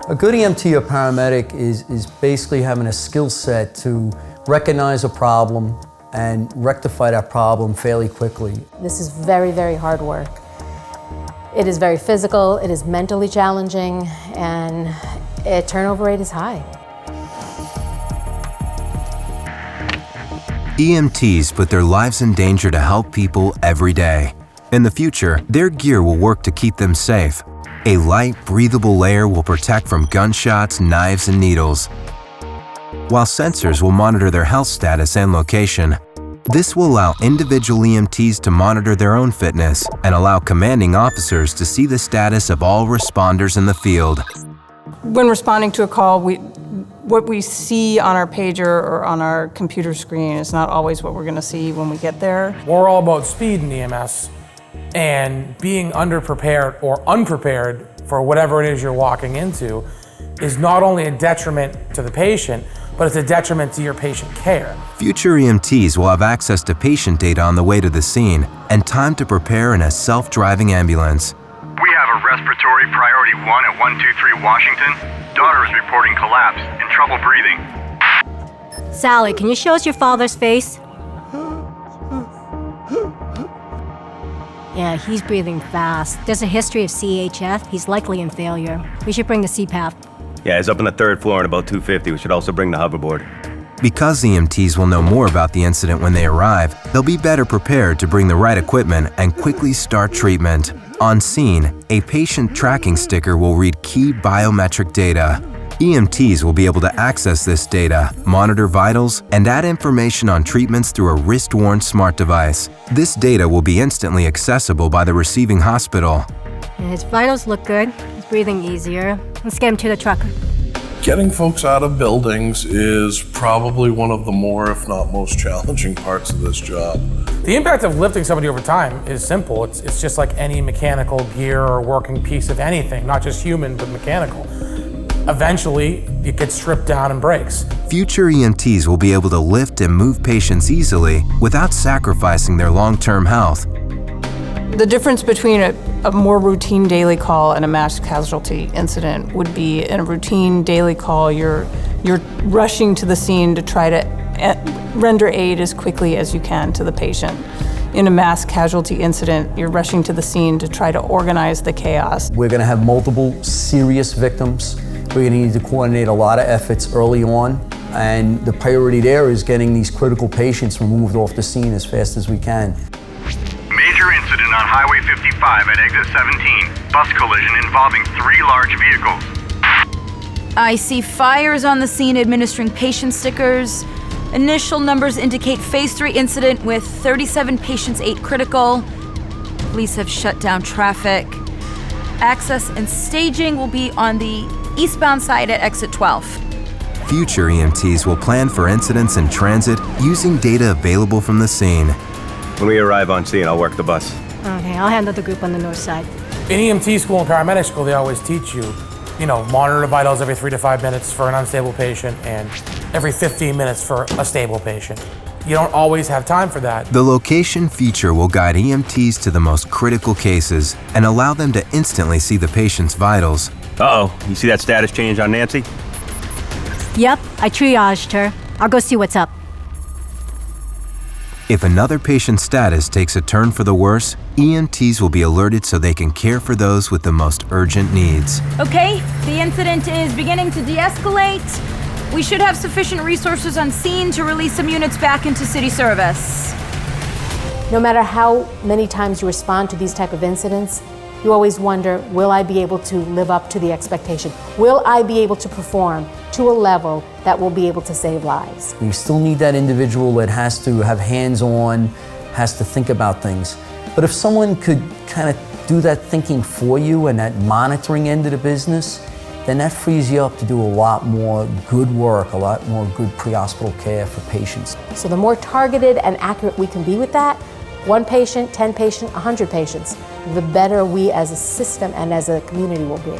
A good EMT or paramedic is basically having a skill set to recognize a problem and rectify that problem fairly quickly. This is very, very hard work. It is very physical, it is mentally challenging, and turnover rate is high. EMTs put their lives in danger to help people every day. In the future, their gear will work to keep them safe. A light, breathable layer will protect from gunshots, knives, and needles, while sensors will monitor their health status and location. This will allow individual EMTs to monitor their own fitness and allow commanding officers to see the status of all responders in the field. When responding to a call, what we see on our pager or on our computer screen is not always what we're going to see when we get there. We're all about speed in EMS, and being underprepared or unprepared for whatever it is you're walking into is not only a detriment to the patient, but it's a detriment to your patient care. Future EMTs will have access to patient data on the way to the scene and time to prepare in a self-driving ambulance. We have a respiratory priority 1 at 123 Washington. Daughter is reporting collapse and trouble breathing. Sally, can you show us your father's face? Yeah, he's breathing fast. There's a history of CHF. He's likely in failure. We should bring the CPAP. Yeah, he's up on the 3rd floor and about 250. We should also bring the hoverboard. Because EMTs will know more about the incident when they arrive, they'll be better prepared to bring the right equipment and quickly start treatment. On scene, a patient tracking sticker will read key biometric data. EMTs will be able to access this data, monitor vitals, and add information on treatments through a wrist-worn smart device. This data will be instantly accessible by the receiving hospital. His vitals look good. He's breathing easier. Let's get him to the truck. Getting folks out of buildings is probably one of the more, if not most challenging parts of this job. The impact of lifting somebody over time is simple. It's just like any mechanical gear or working piece of anything, not just human, but mechanical. Eventually, it gets stripped down and breaks. Future EMTs will be able to lift and move patients easily without sacrificing their long-term health. The difference between a more routine daily call and a mass casualty incident would be in a routine daily call, you're rushing to the scene to try to render aid as quickly as you can to the patient. In a mass casualty incident, you're rushing to the scene to try to organize the chaos. We're going to have multiple serious victims. We're going to need to coordinate a lot of efforts early on, and the priority there is getting these critical patients removed off the scene as fast as we can. Major incident on Highway 55 at exit 17. Bus collision involving 3 large vehicles. I see fires on the scene administering patient stickers. Initial numbers indicate phase 3 incident with 37 patients, 8 critical. Police have shut down traffic. Access and staging will be on the eastbound side at exit 12. Future EMTs will plan for incidents in transit using data available from the scene. When we arrive on scene, I'll work the bus. Okay, I'll handle the group on the north side. In EMT school and paramedic school, they always teach you, monitor the vitals every 3 to 5 minutes for an unstable patient and every 15 minutes for a stable patient. You don't always have time for that. The location feature will guide EMTs to the most critical cases and allow them to instantly see the patient's vitals. Uh-oh, you see that status change on Nancy? Yep, I triaged her. I'll go see what's up. If another patient's status takes a turn for the worse, EMTs will be alerted so they can care for those with the most urgent needs. Okay, the incident is beginning to de-escalate. We should have sufficient resources on scene to release some units back into city service. No matter how many times you respond to these type of incidents, you always wonder, will I be able to live up to the expectation? Will I be able to perform to a level that will be able to save lives? We still need that individual that has to have hands-on, has to think about things. But if someone could kind of do that thinking for you and that monitoring end of the business, then that frees you up to do a lot more good work, a lot more good pre-hospital care for patients. So the more targeted and accurate we can be with that, 1 patient, 10 patients, 100 patients, the better we as a system and as a community will be.